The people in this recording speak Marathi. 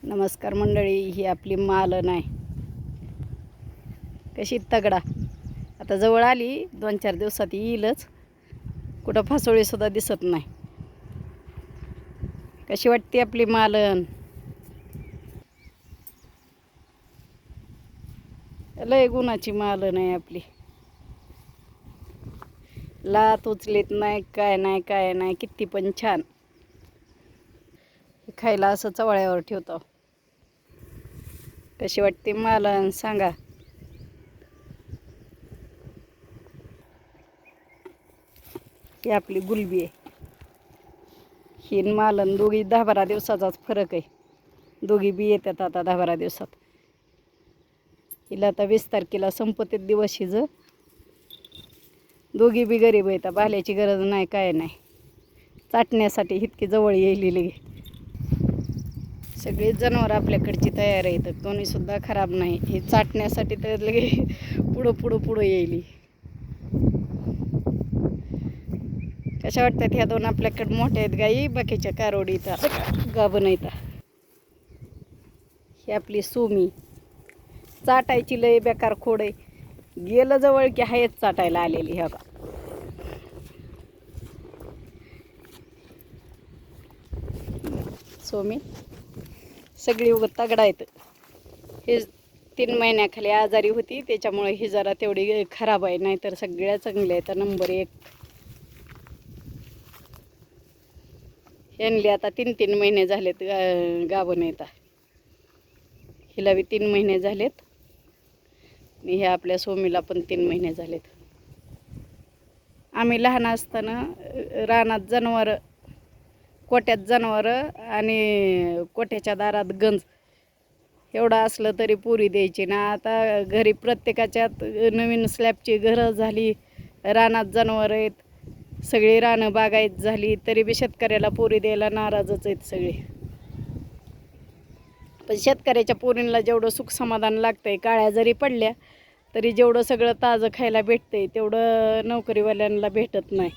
नमस्कार मंडळी, ही आपली मालन आहे. कशी तगडा आता जवळ आली, 2-4 दिवसात येईलच. कुठं फासोळी सुद्धा दिसत नाही. कशी वाटते आपली मालन? लय गुणाची मालन आहे आपली. लात उचलीत नाही, काय नाही, किती पण छान. खायला असं चवळ्यावर ठेवतो. कशी वाटते मालन सांगा. ही आपली गुलबी आहे. ही मालन दोघी 10-12 दिवसाचाच फरक आहे. दोघी बी येतात आता 10-12 दिवसात. हिला आता 20 तारखेला संपते दिवस. हिज दोघी बी गरीब आहेत. भाल्याची गरज नाही, काय नाही. चाटण्यासाठी इतकी जवळ येईल. सगळे जनावर आपल्याकडची तयार आहेत. कोणी सुद्धा खराब नाही. हे चाटण्यासाठी तर लगे पुढं येईल. कशा वाटतात ह्या दोन? आपल्याकडे मोठ्या आहेत गाई, बाकीच्या कारोडी इथं गाभण आहेत. ही आपली सोमी. चाटायची लय बेकार खोड आहे. गेलं जवळ की हायच चाटायला आलेली. ह्या का सोमी सगळी उगत तगडा आहेत. हे 3 महिन्याखाली आजारी होती, त्याच्यामुळे ही जरा तेवढी खराब आहे. नाहीतर सगळ्या चांगल्या आहेत. नंबर 1. यांनी आता 3 महिने झालेत गाभण आहेत. हिला बी 3 महिने झालेत. आणि ह्या आपल्या सोमीला पण 3 महिने झालेत. आम्ही लहान असताना रानात जनावर, कोट्यात जनावर आणि कोट्याच्या दारात गंज एवढं असलं तरी पुरी द्यायची ना. आता घरी प्रत्येकाच्यात नवीन स्लॅबची घरं झाली, रानात जनावर आहेत, सगळी रानं बागायत झाली, तरी बी शेतकऱ्याला पोरी द्यायला नाराजच आहेत सगळे. पण शेतकऱ्याच्या पोरींना जेवढं सुख समाधान लागतंय, काळ्या जरी पडल्या तरी जेवढं सगळं ताजं खायला भेटतंय तेवढं नोकरीवाल्यांना भेटत नाही.